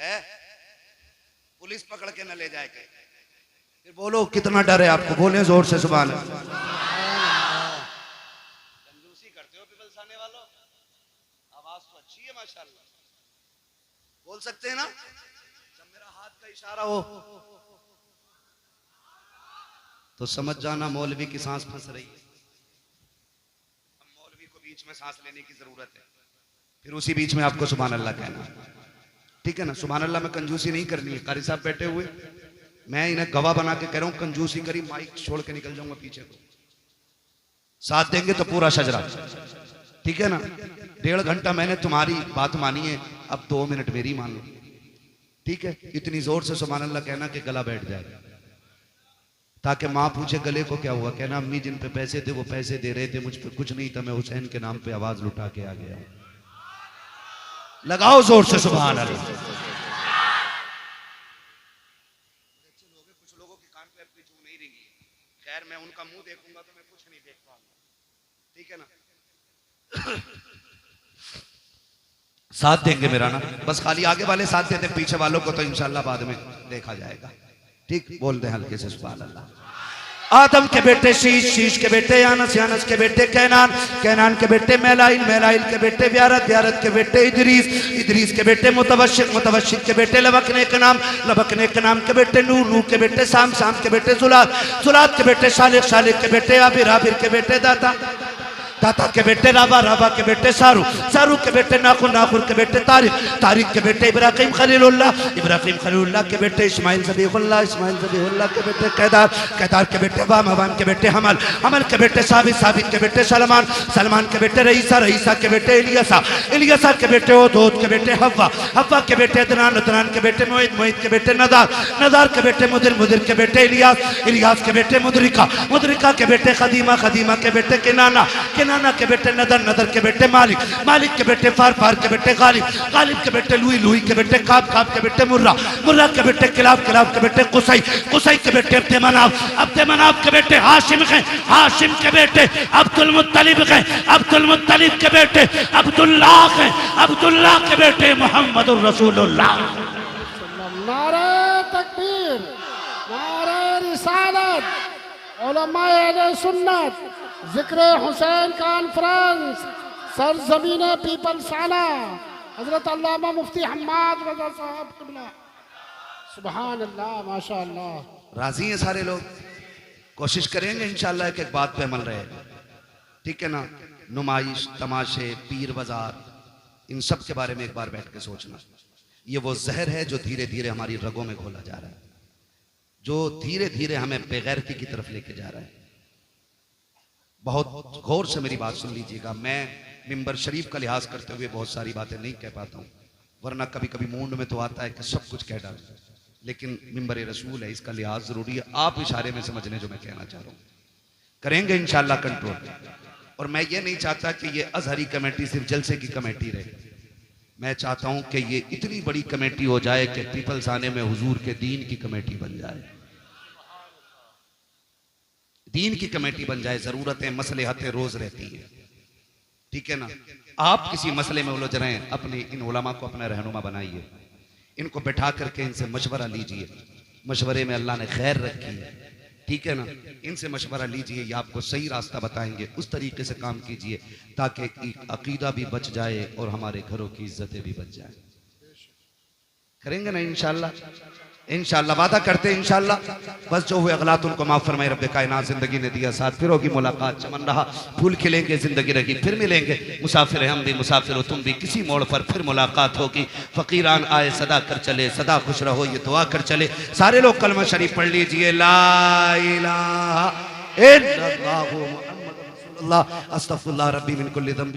है, पुलिस पकड़ के न ले जाए के। फिर बोलो कितना डर है आपको, बोले जोर से सुभान अल्लाह। कंजूसी करते हो पीपल्स आने वालों, आवाज तो अच्छी है माशाल्लाह, बोल सकते हैं ना। जब मेरा हाथ का इशारा हो तो समझ जाना मौलवी की सांस फंस रही है। अब मौलवी को बीच में सांस लेने की जरूरत है, फिर उसी बीच में आपको सुभान अल्लाह कहना, ठीक है ना। सुभान अल्लाह में कंजूसी नहीं करनी है। कारी साहब बैठे हुए, मैं इन्हें गवाह बना के कह रहा हूं, कंजूसी करी माइक छोड़ के निकल जाऊंगा पीछे को। साथ देंगे तो पूरा शजरा, ठीक है ना। 1.5 घंटा मैंने तुम्हारी बात मानी है, अब 2 मिनट मेरी मान लो, ठीक है। इतनी जोर से सुभान अल्लाह कहना कि गला बैठ जाए, ताकि माँ पूछे गले को क्या हुआ, कहना अम्मी जिन पे पैसे थे वो पैसे दे रहे थे, मुझ पे कुछ नहीं था, मैं हुसैन के नाम पे आवाज लुटा के आ गया। लगाओ जोर से सुभान अल्लाह। कुछ लोगों के कान पे अपनी जू नहीं रहेंगी, खैर मैं उनका मुंह देखूंगा तो मैं कुछ नहीं देख पाऊंगा, ठीक है ना। साथ देंगे मेरा ना, बस खाली आगे वाले साथ देते, पीछे वालों को तो इंशाल्लाह बाद में देखा जाएगा, ठीक। बोल दे हल्के से सुभान अल्लाह। आदम के बेटे शीश, शीश के बेटे यानस, यानस के बेटे कैनान, कैनान के बेटे मैलाइल, मैलाइल के बेटे व्यारत, व्यारत के बेटे इदरीस, इदरीस के बेटे मुतवशिक, मुतवशिक के बेटे लबकने के नाम, लबकने के नाम के बेटे नूह, नूह के बेटे साम, साम के बेटे जुलात, जुलात के बेटे शालिक, शालिक के बेटे आबिर, आबिर के बेटे दाता, दाता के बेटे राबा, राबा के बेटे सारू, सारू के बेटे नाखुर, नाखुर के बेटे तारिक, तारिक के बेटे इब्राहिम खलीलुल्लाह, इब्राहिम खलीलुल्लाह के बेटे इस्माइल ज़बीहुल्लाह, इस्माइल ज़बीहुल्लाह के बेटे कैदार, कैदार के बेटे वाम, वाम के बेटे हमल, हमल के बेटे साबित, साबित के बेटे सलमान, सलमान के बेटे रईसा, रईसा के बेटे इलियासा, इलियासा के बेटे ओदोद के बेटे हव्वा, हव्वा के बेटे अदनान, अदनान के बेटे मोहित, मोहित के बेटे नदार, नदार के बेटे मुदिर, मुदिर के बेटे इलियास, इलियास के बेटे मुदरिका, मुदरिका के बेटे खदीमा, खदीमा के बेटे किनाना, नाना के बेटे नदर, नदर के बेटे मालिक, मालिक के बेटे फार, फार के बेटे गालिब, गालिब के बेटे लुई, लुई के बेटे काब, काब के बेटे मुर्रा, मुर्रा के बेटे किलाब, किलाब के बेटे कुसई, कुसई के बेटे अब्दे मनाफ, अब्दे मनाफ के बेटे हाशिम हैं, हाशिम के बेटे अब्दुल मुत्तलिब हैं, अब्दुल मुत्तलिब के बेटे अब्दुल्लाह हैं, अब्दुल्लाह के बेटे मोहम्मदुर रसूलुल्लाह। नारे तकबीर, नारे रिसालत, उलमाए अहले सुन्नत, जिक्र हुसैन कॉन्फ्रेंस, सरजमीन पीपलसाना, हजरत अल्लामा मुफ्ती हम्माद रज़ा साहब क़िबला। सुभान अल्लाह, माशाअल्लाह। राजी हैं सारे लोग, कोशिश करेंगे इंशाअल्लाह एक एक बात पे अमल रहे, ठीक है ना। नुमाइश, तमाशे, पीर बाजार, इन सब के बारे में एक बार बैठ के सोचना। ये वो जहर है जो धीरे धीरे हमारी रगों में घोला जा रहा है, जो धीरे धीरे हमें बेगैरती की तरफ लेके जा रहा है। बहुत गौर से मेरी बात सुन लीजिएगा। मैं मिंबर शरीफ का लिहाज करते हुए बहुत सारी बातें नहीं कह पाता हूँ, वरना कभी कभी मूड में तो आता है कि सब कुछ कह डालूं, लेकिन मिंबर रसूल है, इसका लिहाज जरूरी है। आप इशारे में समझ लें जो मैं कहना चाह रहा हूँ, करेंगे इंशाल्लाह कंट्रोल। और मैं ये नहीं चाहता कि ये अजहरी कमेटी सिर्फ जलसे की कमेटी रहे, मैं चाहता हूँ कि ये इतनी बड़ी कमेटी हो जाए कि पीपल्स आने में हुजूर के दीन की कमेटी बन जाए, दीन की कमेटी बन जाए। जरूरतें, मसलेहतें रोज रहती है, ठीक है ना। आप किसी मसले में उलझ रहे हैं, अपने इन उलमा को अपना रहनुमा बनाइए, इनको बैठा करके इनसे मशवरा लीजिए, मशवरे में अल्लाह ने खैर रखी है, ठीक है ना। इनसे मशवरा लीजिए, ये आपको सही रास्ता बताएंगे, उस तरीके से काम कीजिए ताकि अकीदा भी बच जाए और हमारे घरों की इज्जतें भी बच जाए। करेंगे ना इंशाल्लाह, इंशाल्लाह वादा करते हैं इंशाल्लाह। बस जो हुए गलत उनको माफ फरमाए रब्बे कायनात। जिंदगी ने दिया साथ, फिर होगी मुलाकात, चमन रहा फूल खिलेंगे, जिंदगी रही फिर मिलेंगे। मुसाफिर हम भी, मुसाफिर हो तुम भी, किसी मोड़ पर फिर मुलाकात होगी। फकीरान आए सदा कर चले, सदा खुश रहो ये दुआ कर चले। सारे लोग कलमा शरीफ पढ़ लीजिए, ला इलाहा इल्लल्लाहु मुहम्मदुर रसूलुल्लाह, अस्तगफिरुल्लाह रब्बी मिन कुल्ली ज़ंब।